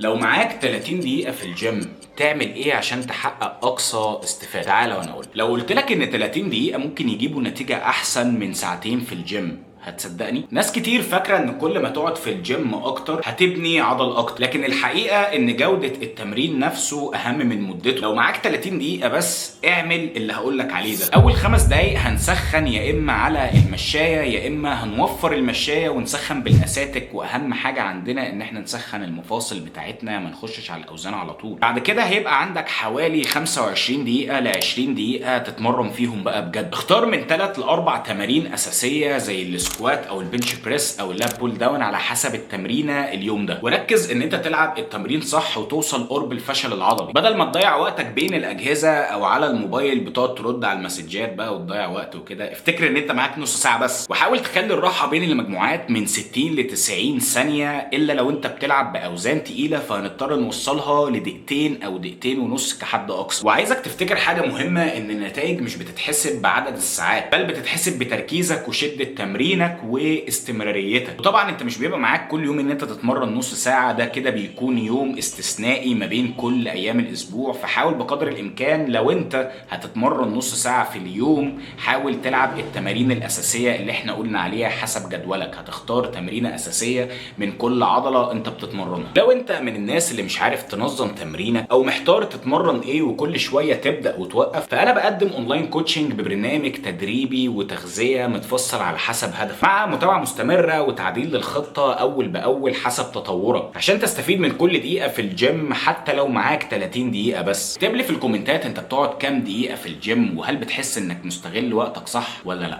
لو معاك 30 دقيقة في الجيم تعمل ايه عشان تحقق اقصى استفادة؟ تعالى وانا اقول. لو قلت لك ان 30 دقيقة ممكن يجيبوا نتيجة احسن من ساعتين في الجيم، هتصدقني؟ ناس كتير فاكرة ان كل ما تقعد في الجيم اكتر هتبني عضل اكتر، لكن الحقيقة ان جودة التمرين نفسه اهم من مدته. لو معاك 30 دقيقة بس اعمل اللي هقولك عليه ده. اول 5 دقايق هنسخن يا اما على المشاية يا اما هنوفر المشاية ونسخن بالاساتك، واهم حاجة عندنا ان احنا نسخن المفاصل بتاعتنا، ما نخشش على الاوزان على طول. بعد كده هيبقى عندك حوالي 25 دقيقة ل 20 دقيقة تتمرن فيهم بقى بجد. اختار من 3 ل 4 تمارين اساسية زي السكوات او البنش بريس او اللاب بول داون على حسب التمرينه اليوم ده، وركز ان انت تلعب التمرين صح وتوصل قرب الفشل العضلي، بدل ما تضيع وقتك بين الاجهزه او على الموبايل بتقعد ترد على المسجات بقى وتضيع وقت وكده. افتكر ان انت معاك نص ساعه بس، وحاول تخلي الراحه بين المجموعات من 60 ل 90 ثانيه، الا لو انت بتلعب باوزان تقيله فهنضطر نوصلها لدقيقتين او دقيقتين ونص كحد اقصى. وعايزك تفتكر حاجه مهمه، ان النتائج مش بتتحسب بعدد الساعات، بل بتتحسب بتركيزك وشده تمرينك واستمراريتك. وطبعا انت مش بيبقى معاك كل يوم ان انت تتمرن نص ساعه، ده كده بيكون يوم استثنائي ما بين كل ايام الاسبوع. فحاول بقدر الامكان لو انت هتتمرن نص ساعه في اليوم حاول تلعب التمارين الاساسيه اللي احنا قلنا عليها حسب جدولك. هتختار تمرينه اساسيه من كل عضله انت بتتمرنها. لو انت من الناس اللي مش عارف تنظم تمرينك او محتار تتمرن ايه وكل شويه تبدا وتوقف، فانا بقدم اونلاين كوتشنج ببرنامج تدريبي وتغذيه متفصل على حسب هدف، مع متابعه مستمره وتعديل للخطه اول باول حسب تطورك، عشان تستفيد من كل دقيقه في الجيم حتى لو معاك 30 دقيقه بس. اكتب لي في الكومنتات انت بتقعد كام دقيقه في الجيم، وهل بتحس انك مستغل وقتك صح ولا لا.